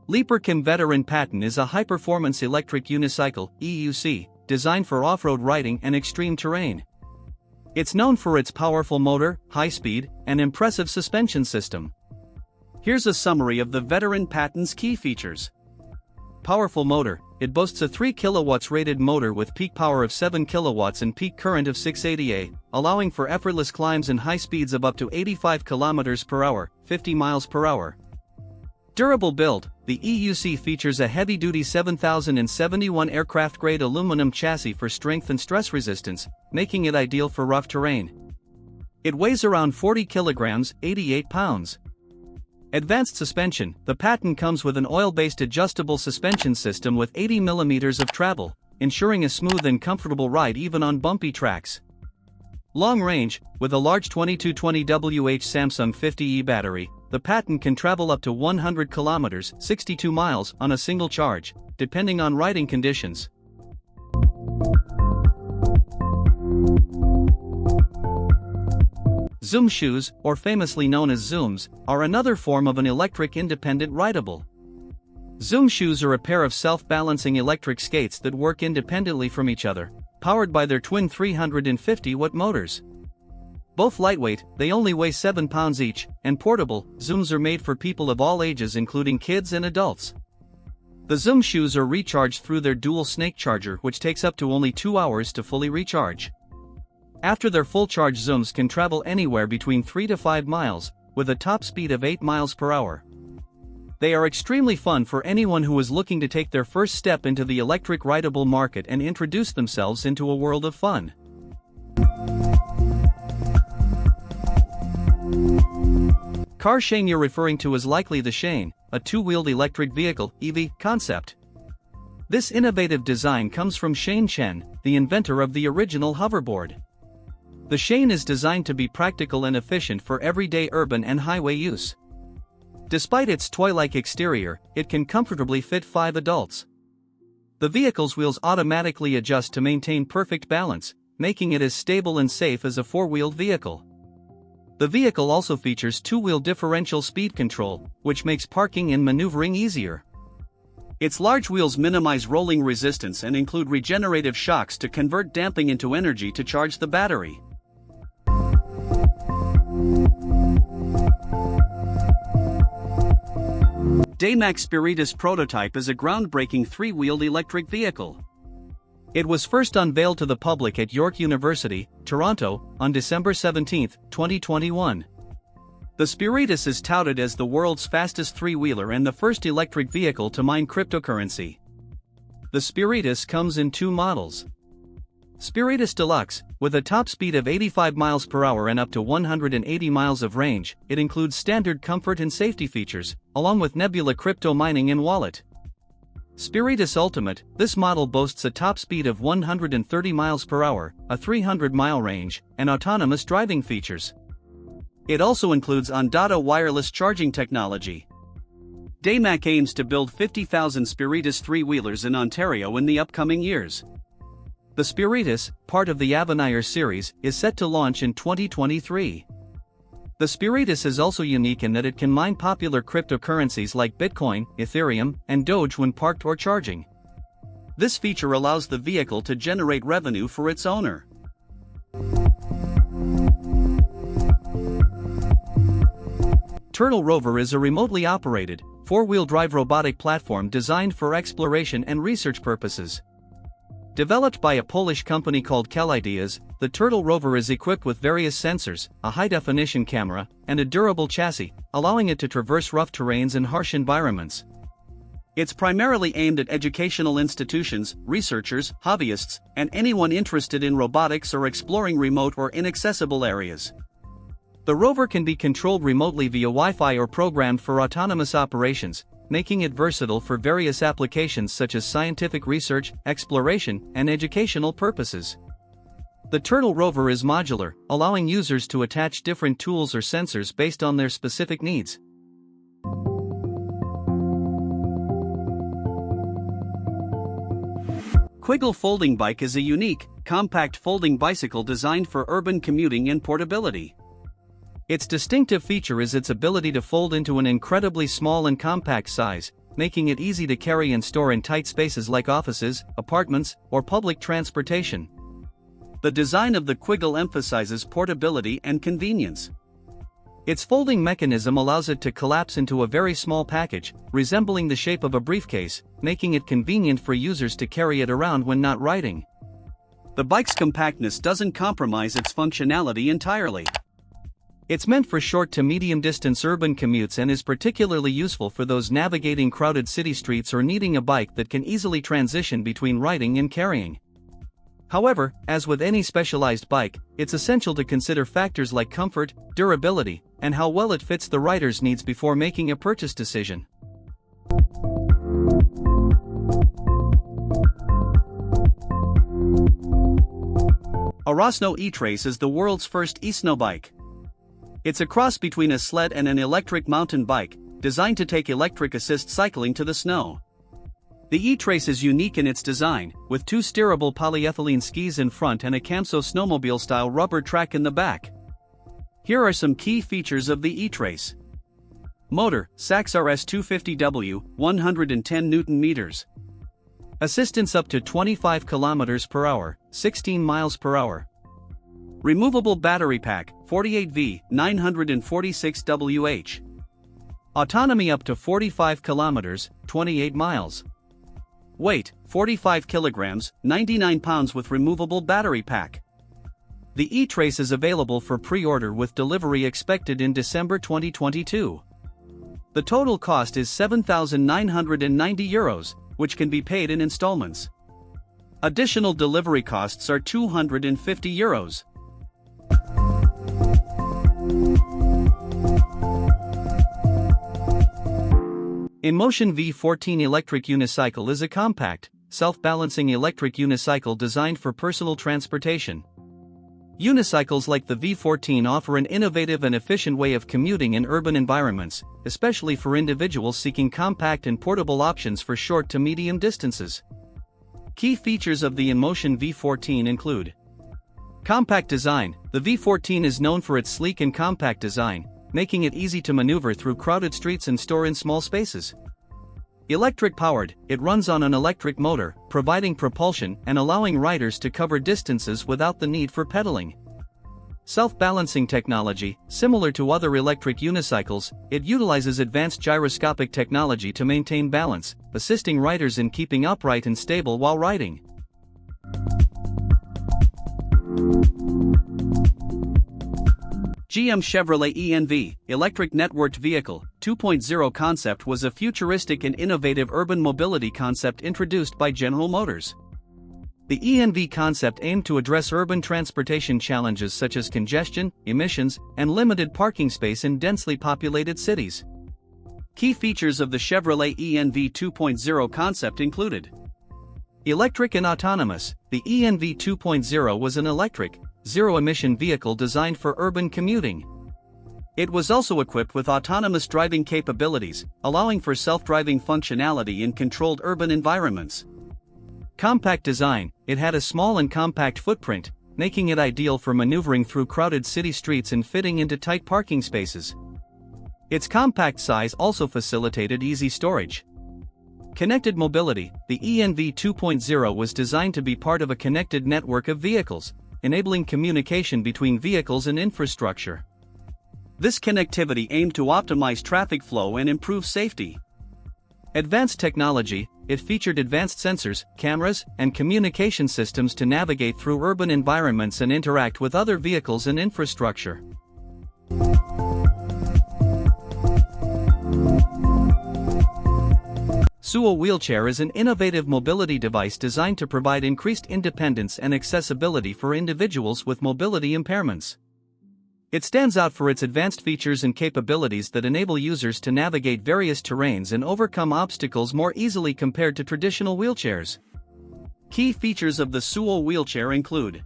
Leaperkim Veteran Patton is a high-performance electric unicycle (EUC) designed for off-road riding and extreme terrain. It's known for its powerful motor, high speed, and impressive suspension system. Here's a summary of the Veteran Patton's key features. Powerful motor. It boasts a 3 kW rated motor with peak power of 7 kW and peak current of 680 A, allowing for effortless climbs and high speeds of up to 85 km per hour, 50 miles per hour. Durable build. The EUC features a heavy-duty 7071 aircraft-grade aluminum chassis for strength and stress resistance, making it ideal for rough terrain. It weighs around 40 kilograms, 88 pounds. Advanced suspension. The Patton comes with an oil-based adjustable suspension system with 80 mm of travel, ensuring a smooth and comfortable ride even on bumpy tracks. Long range. With a large 2220 Samsung 50E battery, the Patton can travel up to 100 kilometers, 62 miles, on a single charge, depending on riding conditions. ZUUM Shoes, or famously known as ZUUMs, are another form of an electric independent rideable. ZUUM Shoes are a pair of self-balancing electric skates that work independently from each other, powered by their twin 350-watt motors. Both lightweight, they only weigh 7 pounds each, and portable, ZUUMs are made for people of all ages including kids and adults. The ZUUM Shoes are recharged through their dual snake charger, which takes up to only 2 hours to fully recharge. After their full charge, ZUUMs can travel anywhere between 3 to 5 miles, with a top speed of 8 miles per hour. They are extremely fun for anyone who is looking to take their first step into the electric rideable market and introduce themselves into a world of fun. Car Shane you're referring to is likely the Shane, a two-wheeled electric vehicle (EV) concept. This innovative design comes from Shane Chen, the inventor of the original hoverboard. The Shane is designed to be practical and efficient for everyday urban and highway use. Despite its toy-like exterior, it can comfortably fit 5 adults. The vehicle's wheels automatically adjust to maintain perfect balance, making it as stable and safe as a 4-wheeled vehicle. The vehicle also features 2-wheel differential speed control, which makes parking and maneuvering easier. Its large wheels minimize rolling resistance and include regenerative shocks to convert damping into energy to charge the battery. Daymak Spiritus prototype is a groundbreaking 3-wheeled electric vehicle. It was first unveiled to the public at York University, Toronto, on December 17, 2021. The Spiritus is touted as the world's fastest 3-wheeler and the first electric vehicle to mine cryptocurrency. The Spiritus comes in 2 models. Spiritus Deluxe, with a top speed of 85 miles per hour and up to 180 miles of range, it includes standard comfort and safety features, along with Nebula crypto mining and wallet. Spiritus Ultimate, this model boasts a top speed of 130 miles per hour, a 300-mile range, and autonomous driving features. It also includes on-data wireless charging technology. Daymak aims to build 50,000 Spiritus 3-wheelers in Ontario in the upcoming years. The Spiritus, part of the Avenir series, is set to launch in 2023. The Spiritus is also unique in that it can mine popular cryptocurrencies like Bitcoin, Ethereum, and Doge when parked or charging. This feature allows the vehicle to generate revenue for its owner. Turtle Rover is a remotely operated, 4-wheel drive robotic platform designed for exploration and research purposes. Developed by a Polish company called Kwiggle, the Turtle Rover is equipped with various sensors, a high-definition camera, and a durable chassis, allowing it to traverse rough terrains and harsh environments. It's primarily aimed at educational institutions, researchers, hobbyists, and anyone interested in robotics or exploring remote or inaccessible areas. The Rover can be controlled remotely via Wi-Fi or programmed for autonomous operations, making it versatile for various applications such as scientific research, exploration, and educational purposes. The Turtle Rover is modular, allowing users to attach different tools or sensors based on their specific needs. Kwiggle Folding Bike is a unique, compact folding bicycle designed for urban commuting and portability. Its distinctive feature is its ability to fold into an incredibly small and compact size, making it easy to carry and store in tight spaces like offices, apartments, or public transportation. The design of the Kwiggle emphasizes portability and convenience. Its folding mechanism allows it to collapse into a very small package, resembling the shape of a briefcase, making it convenient for users to carry it around when not riding. The bike's compactness doesn't compromise its functionality entirely. It's meant for short to medium-distance urban commutes and is particularly useful for those navigating crowded city streets or needing a bike that can easily transition between riding and carrying. However, as with any specialized bike, it's essential to consider factors like comfort, durability, and how well it fits the rider's needs before making a purchase decision. Arosno E-Trace is the world's first e-snow bike. It's a cross between a sled and an electric mountain bike, designed to take electric assist cycling to the snow. The E-Trace is unique in its design, with two steerable polyethylene skis in front and a Camso snowmobile-style rubber track in the back. Here are some key features of the E-Trace. Motor, Sachs RS250W, 110 Nm. Assistance up to 25 km per hour, 16 miles per hour. Removable battery pack, 48V, 946 Wh. Autonomy up to 45 km, 28 miles. Weight, 45 kg, 99 pounds with removable battery pack. The E-Trace is available for pre-order with delivery expected in December 2022. The total cost is €7,990, which can be paid in installments. Additional delivery costs are €250. Inmotion V14 electric unicycle is a compact, self-balancing electric unicycle designed for personal transportation. Unicycles like the V14 offer an innovative and efficient way of commuting in urban environments, especially for individuals seeking compact and portable options for short to medium distances. Key features of the Inmotion V14 include: compact design. The V14 is known for its sleek and compact design, making it easy to maneuver through crowded streets and store in small spaces. Electric powered, it runs on an electric motor, providing propulsion and allowing riders to cover distances without the need for pedaling. Self-balancing technology. Similar to other electric unicycles, it utilizes advanced gyroscopic technology to maintain balance, assisting riders in keeping upright and stable while riding. GM Chevrolet ENV, Electric Networked Vehicle, 2.0 concept was a futuristic and innovative urban mobility concept introduced by General Motors. The ENV concept aimed to address urban transportation challenges such as congestion, emissions, and limited parking space in densely populated cities. Key features of the Chevrolet ENV 2.0 concept included: electric and autonomous. The ENV 2.0 was an electric, zero-emission vehicle designed for urban commuting. It was also equipped with autonomous driving capabilities, allowing for self-driving functionality in controlled urban environments. Compact design. It had a small and compact footprint, making it ideal for maneuvering through crowded city streets and fitting into tight parking spaces. Its compact size also facilitated easy storage. Connected mobility. The ENV 2.0 was designed to be part of a connected network of vehicles, enabling communication between vehicles and infrastructure. This connectivity aimed to optimize traffic flow and improve safety. Advanced technology. It featured advanced sensors, cameras, and communication systems to navigate through urban environments and interact with other vehicles and infrastructure. Scewo wheelchair is an innovative mobility device designed to provide increased independence and accessibility for individuals with mobility impairments. It stands out for its advanced features and capabilities that enable users to navigate various terrains and overcome obstacles more easily compared to traditional wheelchairs. Key features of the Scewo wheelchair include: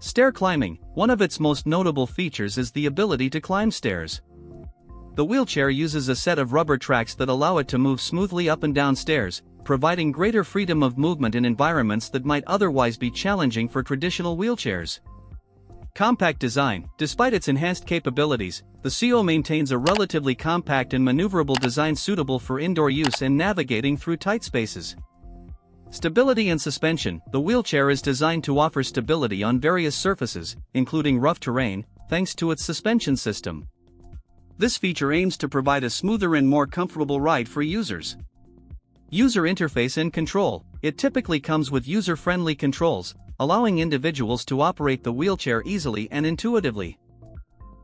stair climbing. One of its most notable features is the ability to climb stairs. The wheelchair uses a set of rubber tracks that allow it to move smoothly up and down stairs, providing greater freedom of movement in environments that might otherwise be challenging for traditional wheelchairs. Compact design. Despite its enhanced capabilities, the Scewo maintains a relatively compact and maneuverable design suitable for indoor use and navigating through tight spaces. Stability and suspension. The wheelchair is designed to offer stability on various surfaces, including rough terrain, thanks to its suspension system. This feature aims to provide a smoother and more comfortable ride for users. User interface and control. It typically comes with user-friendly controls, allowing individuals to operate the wheelchair easily and intuitively.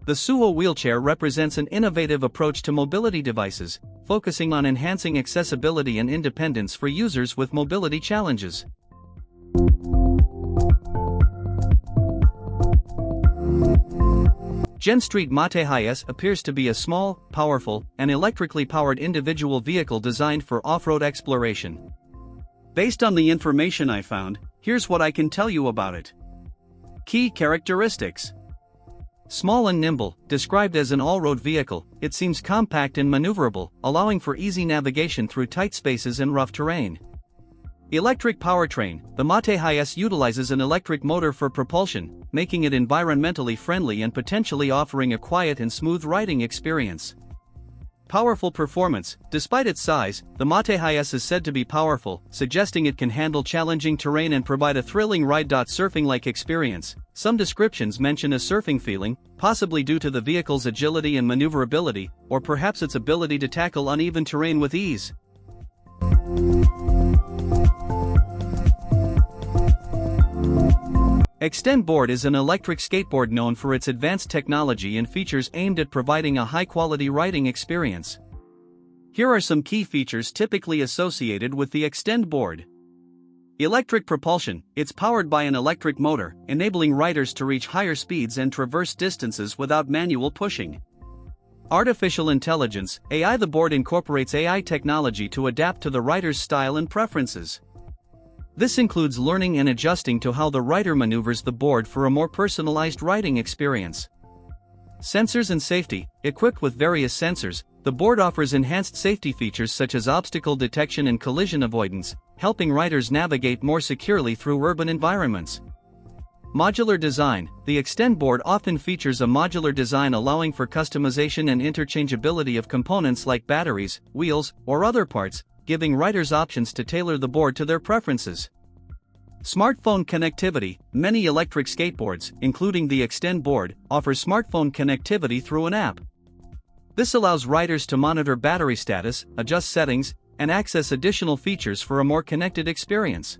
The Scewo wheelchair represents an innovative approach to mobility devices, focusing on enhancing accessibility and independence for users with mobility challenges. Gen Street MaTeHyS appears to be a small, powerful, and electrically powered individual vehicle designed for off-road exploration. Based on the information I found, here's what I can tell you about it. Key characteristics. Small and nimble. Described as an all-road vehicle, it seems compact and maneuverable, allowing for easy navigation through tight spaces and rough terrain. Electric powertrain. The MaTeHyS utilizes an electric motor for propulsion, making it environmentally friendly and potentially offering a quiet and smooth riding experience. Powerful performance. Despite its size, the MaTeHyS is said to be powerful, suggesting it can handle challenging terrain and provide a thrilling ride. Surfing-like experience. Some descriptions mention a surfing feeling, possibly due to the vehicle's agility and maneuverability, or perhaps its ability to tackle uneven terrain with ease. XTND Board is an electric skateboard known for its advanced technology and features aimed at providing a high-quality riding experience. Here are some key features typically associated with the XTND Board. Electric propulsion. It's powered by an electric motor, enabling riders to reach higher speeds and traverse distances without manual pushing. Artificial intelligence, AI. The board incorporates AI technology to adapt to the rider's style and preferences. This includes learning and adjusting to how the rider maneuvers the board for a more personalized riding experience. Sensors and safety. Equipped with various sensors, the board offers enhanced safety features such as obstacle detection and collision avoidance, helping riders navigate more securely through urban environments. Modular design. The XTND Board often features a modular design allowing for customization and interchangeability of components like batteries, wheels, or other parts, giving riders options to tailor the board to their preferences. Smartphone connectivity. Many electric skateboards, including the XTND Board, offer smartphone connectivity through an app. This allows riders to monitor battery status, adjust settings, and access additional features for a more connected experience.